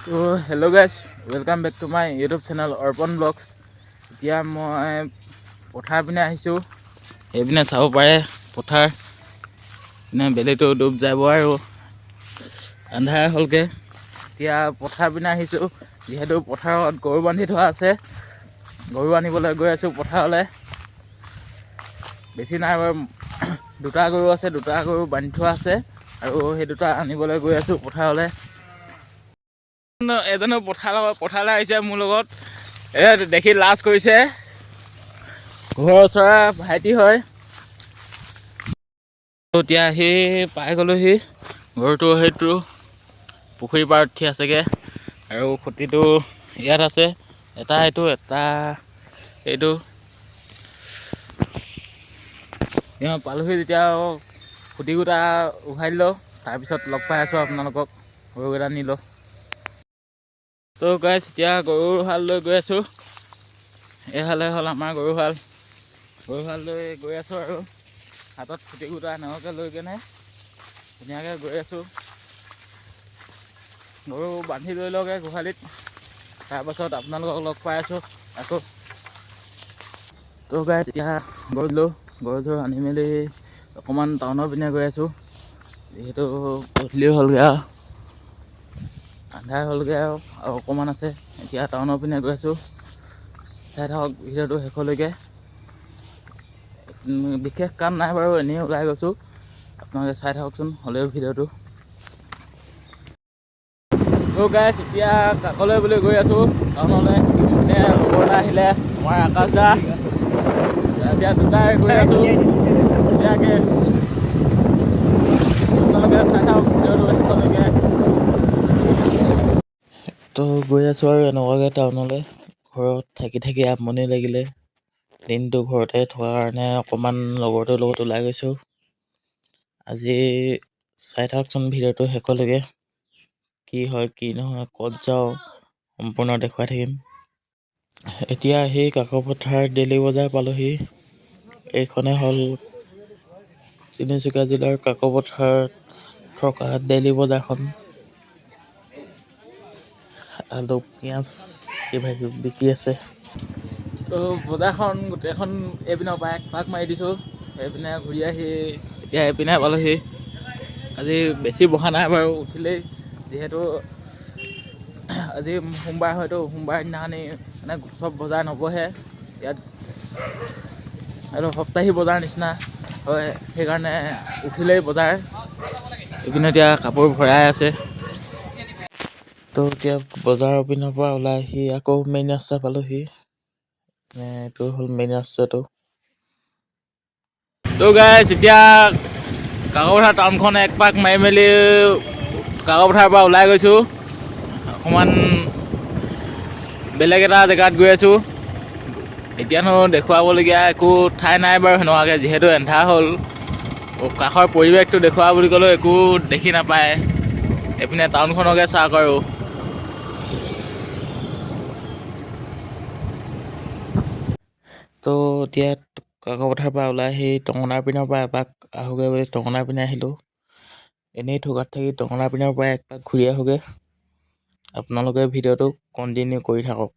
তো hello' guys, welcome back to my YouTube channel Arpan vlogs. এতিয়া মই পথাৰ পিনে আহিছোঁ। সেইপিনে চাব পাৰে পথাৰ পিনে বেলিটো ডুব যাব আৰু আন্ধাৰ হ'লগৈ। এতিয়া পথাৰ পিনে আহিছোঁ, যিহেতু পথাৰত গৰু বান্ধি থোৱা আছে। গৰু আনিবলৈ গৈ আছোঁ পথাৰলৈ। বেছি নাই বাৰু, দুটা গৰু আছে, দুটা গৰু বান্ধি থোৱা আছে আৰু সেই দুটা আনিবলৈ গৈ আছোঁ পথাৰলৈ। এজনো পথাৰলৈ আহিছে মোৰ লগত, দেখি লাজ কৰিছে। ঘৰৰ ওচৰৰ ভাইটি হয়। এতিয়া আহি পাই গ'লোহি। গৰুটো সেইটো পুখুৰী পাৰত উঠি আছেগৈ আৰু খুঁটিটো ইয়াত আছে। এটা এইটো, এটা এইটো। পালোহি যেতিয়া খুঁটিকেইটা উঘালি দিলোঁ, তাৰপিছত লগ পাই আছোঁ আপোনালোকক। গৰুকেইটা নিলোঁ। তো গাইজ, এতিয়া গৰুৰ হাল লৈ গৈ আছোঁ। এইহালে হ'ল আমাৰ গৰু হাল লৈ গৈ আছোঁ আৰু হাতত খুঁটি গোটা এনেকুৱাকৈ লৈ কেনে ধুনীয়াকৈ গৈ আছোঁ। গৰু বান্ধি লৈ লওঁগৈ গোহালিত, তাৰপাছত আপোনালোকক লগ পাই আছোঁ আকৌ। তো গাইজ, এতিয়া গৰু আনি মেলি অকণমান টাউনৰ পিনে গৈ আছোঁ। যিহেতু গধূলি হ'লগৈ আৰু আন্ধাৰ হ'লগৈ আৰু অকণমান আছে। এতিয়া টাউনৰ পিনে গৈ আছোঁ। চাই থাকক ভিডিঅ'টো শেষলৈকে। বিশেষ কাম নাই বাৰু, এনেই ওলাই গৈছোঁ। আপোনালোকে চাই থাককচোন হ'লেও ভিডিঅ'টো। তো গাইজ, এতিয়া কাষলৈ বুলি গৈ আছোঁ টাউনলৈ। এনে লগৰ এটা আহিলে, আমাৰ আকাশ দা। এতিয়া দুটাই গৈ আছোঁ ধুনীয়াকৈ। আপোনালোকে চাই থাকক ভিডিঅ'টো শেষলৈকে। তো গৈ আছোঁ আৰু এনেকুৱাকৈ টাউনলৈ। ঘৰত থাকি থাকি আমনি লাগিলে, দিনটো ঘৰতে থকাৰ কাৰণে অকণমান লগৰটোৰ লগত ওলাই গৈছোঁ। আজি চাই থাককচোন ভিডিঅ'টো শেষলৈকে। কি হয় কি নহয়, ক'ত যাওঁ সম্পূৰ্ণ দেখুৱাই থাকিম। এতিয়া আহি কাকো পথাৰ ডেইলি বজাৰ পালোহি। এইখনে হ'ল তিনিচুকীয়া জিলাৰ কাকো পথাৰত থকা ডেইলি বজাৰখন। আলু, পিঁয়াজ কিবা কিবি বিকি আছে। তো বজাৰখন গোটেইখন এইপিনৰ পৰা এক পাক মাৰি দিছোঁ। সেইপিনে ঘূৰি আহি এতিয়া এইপিনে পালোহি। আজি বেছি বহা নাই বাৰু, উঠিলেই। যিহেতু আজি সোমবাৰ হয়তো, সোমবাৰ দিনাখনি মানে চব বজাৰ নবহে ইয়াত। আৰু সপ্তাহী বজাৰ নিচিনা হয়, সেইকাৰণে উঠিলেই বজাৰ। এইপিনে এতিয়া কাপোৰ ভৰাই আছে। তো এতিয়া বজাৰৰ পিনৰ পৰা ওলাই আহি আকৌ মেইন ৰাস্তা পালোহি। এইটো হ'ল মেইন ৰাস্তাটো। তো গাইজ, এতিয়া কাকপথাৰ টাউনখন এক পাক মাৰি মেলি কাকপথাৰৰ পৰা ওলাই গৈছোঁ। অকণমান বেলেগ এটা জেগাত গৈ আছোঁ। এতিয়ানো দেখুৱাবলগীয়া একো ঠাই নাই বাৰু সেনেকুৱাকৈ, যিহেতু এন্ধাৰ হ'ল। কাষৰ পৰিৱেশটো দেখুওৱা বুলি ক'লেও একো দেখি নাপায়। এইপিনে টাউনখনকে চাওক আৰু। তো এতিয়া কাকপথাৰৰ পৰা ওলাই আহি টঙনাৰ পিনৰ পৰা এপাক আহোঁগৈ বুলি টঙনাৰ পিনে আহিলোঁ। এনেই থকাত থাকি টঙনাৰ পিনৰ পৰা একপাক ঘূৰি আহোঁগৈ। আপোনালোকে ভিডিঅ'টো কণ্টিনিউ কৰি থাকক।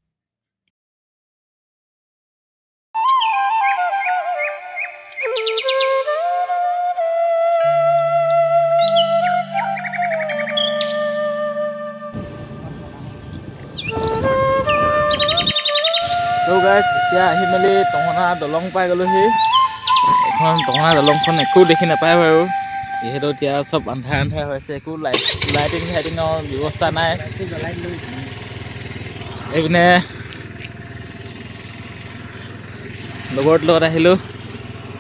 তো গাইজ, এতিয়া আহি মেলি টঙনা দলং পাই গ'লোহি। এখন টঙনা দলংখন একো দেখি নাপায় বাৰু, যিহেতু এতিয়া চব আন্ধাৰ আন্ধাৰ হৈছে। একো লাইটিঙৰ ব্যৱস্থা নাই। এইপিনে লগৰটোৰ লগত আহিলোঁ,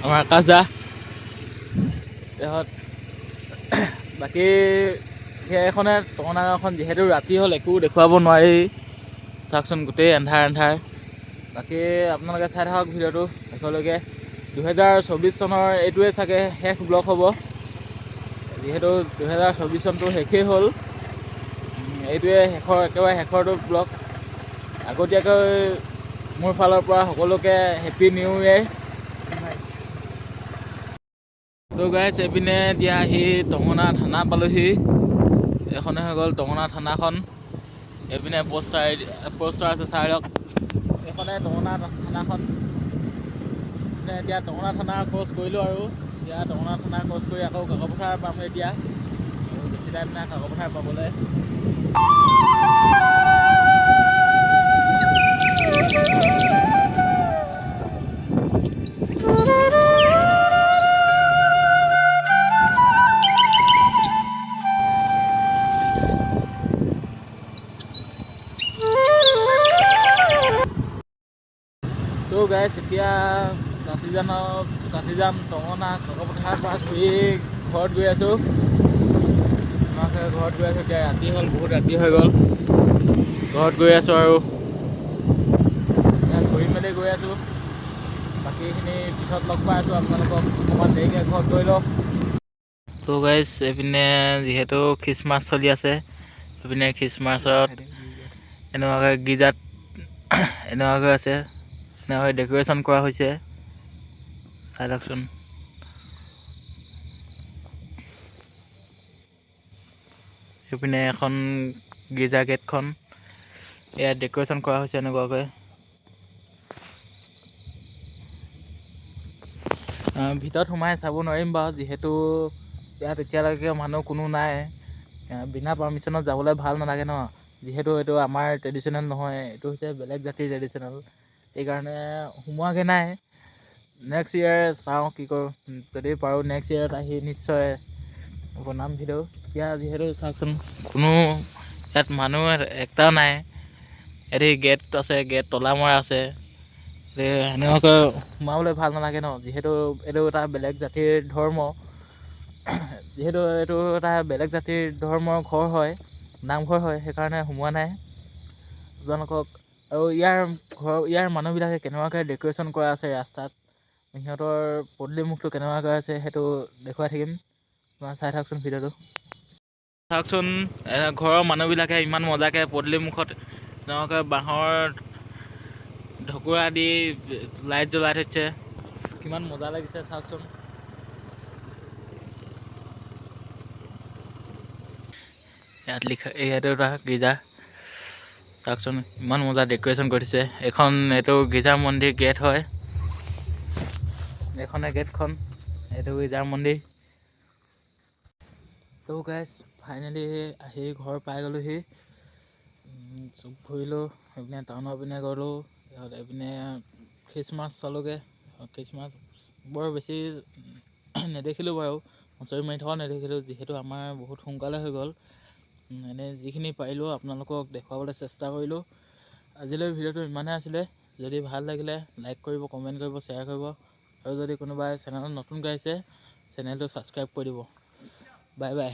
আমাৰ আকাশ দা। বাকী সেইখনে টঙনা গাঁওখন, যিহেতু ৰাতি হ'ল একো দেখুৱাব নোৱাৰি। চাওকচোন গোটেই এন্ধাৰ এন্ধাৰ। বাকী আপোনালোকে চাই থাকক ভিডিঅ'টো শেষলৈকে। 2024 চনৰ এইটোৱে চাগে শেষ ব্লগ হ'ব, যিহেতু 2024 চনটো শেষেই হ'ল। এইটোৱে একেবাৰে শেষৰটো ব্লগ। আগতীয়াকৈ মোৰ ফালৰ পৰা সকলোকে হেপ্পী নিউ ইয়েৰ। তো গাইজ, এইপিনে এতিয়া আহি টঙনা থানা পালোহি। এইখনে হৈ গ'ল টঙনা থানাখন। এইপিনে পোষ্টাৰ আছে চাই লওক। এইখনে টঙনা থানাখন। এতিয়া টঙনা থানা ক্ৰছ কৰিলোঁ আৰু এতিয়া টঙনা থানা ক্ৰছ কৰি আকৌ কাকপথাৰ পাম এতিয়া। আৰু বেছি টাইম নাই কাকপথাৰ পাবলৈ। তো গাইছ এতিয়া কাচিজাম টঙনা কাকপথাৰ পৰা ঘূৰি ঘৰত গৈ আছোঁ। ঘৰত গৈ আছোঁ এতিয়া ৰাতি হ'ল, বহুত ৰাতি হৈ গ'ল। ঘৰত গৈ আছোঁ আৰু এতিয়া ঘূৰি মেলি গৈ আছোঁ। বাকীখিনি পিছত লগ পাই আছোঁ আপোনালোকক অকণমান দেৰিকৈ ঘৰত গৈ লওক। তো গাইছ এইপিনে যিহেতু খ্ৰীষ্টমাছ চলি আছে, এইপিনে খ্ৰীষ্টমাছত এনেকুৱাকৈ গীৰ্জাত এনেকুৱাকৈ আছে, এনেকুৱাকৈ ডেক'ৰেশ্যন কৰা হৈছে চাই লওকচোন। এইপিনে এখন গীৰ্জা গেটখন, ইয়াত ডেক'ৰেশ্যন কৰা হৈছে এনেকুৱাকৈ। ভিতৰত সোমাই চাব নোৱাৰিম বাৰু, যিহেতু ইয়াত এতিয়ালৈকে মানুহ কোনো নাই। বিনা পাৰ্মিশ্যনত যাবলৈ ভাল নালাগে ন, যিহেতু এইটো আমাৰ ট্ৰেডিশ্যনেল নহয়, এইটো হৈছে বেলেগ জাতিৰ ট্ৰেডিশ্যনেল। সেইকাৰণে সোমোৱাগৈ নাই। নেক্সট ইয়েৰ চাওঁ কি কৰোঁ, যদি পাৰোঁ নেক্সট ইয়েৰত আহি নিশ্চয় বনাম ভিডিঅ'। এতিয়া যিহেতু চাওকচোন কোনো ইয়াত মানুহ একটাও নাই। এটি গেট আছে, গেট তলা মৰা আছে। সেনেকুৱাকৈ সোমাবলৈ ভাল নালাগে ন, যিহেতু এইটো এটা বেলেগ জাতিৰ ধৰ্ম। যিহেতু এইটো এটা বেলেগ জাতিৰ ধৰ্মৰ ঘৰ হয়, নামঘৰ হয়, সেইকাৰণে সোমোৱা নাই আপোনালোকক। আৰু ইয়াৰ মানুহবিলাকে কেনেকুৱাকৈ ডেক'ৰেশ্যন কৰা আছে ৰাস্তাত, সিহঁতৰ পদূলিমুখটো কেনেকুৱাকৈ আছে সেইটো দেখুৱাই থাকিম, চাই থাকচোন ভিডিঅ'টো। চাওকচোন ঘৰৰ মানুহবিলাকে ইমান মজাকৈ পদূলিমুখত তেনেকুৱাকৈ বাঁহৰ ঢকুৰা দি লাইট জ্বলাই থৈছে, কিমান মজা লাগিছে চাওকচোন। ইয়াত লিখা এইটো এটা গীৰ্জা, চাওকচোন ইমান মজা ডেক'ৰেশ্যন কৰি দিছে। এইটো গীৰ্জা মন্দিৰ গেট হয়, এইখনে গেটখন, এইটো গীৰ্জা মন্দিৰ। তো গাইছ ফাইনেলি আহি ঘৰ পাই গ'লোহি। চব ফুৰিলোঁ, এইপিনে টাউনৰ পিনে গ'লোঁ, এইপিনে খ্ৰীষ্টমাছ চালোঁগৈ। খ্ৰীষ্টমাছ বৰ বেছি নেদেখিলোঁ বাৰু, হুঁচৰি মাৰি থকাও নেদেখিলোঁ, যিহেতু আমাৰ বহুত সোনকালে হৈ গ'ল। এনেই যিখিনি পাৰিলোঁ আপোনালোকক দেখুৱাবলৈ চেষ্টা কৰিলোঁ। আজিলৈ ভিডিঅ'টো ইমানেই আছিলে। যদি ভাল লাগিলে লাইক কৰিব, কমেণ্ট কৰিব, শ্বেয়াৰ কৰিব, আৰু যদি কোনোবাই চেনেলত নতুনকৈ আহিছে চেনেলটো ছাবস্ক্ৰাইব কৰি দিব। Bye bye.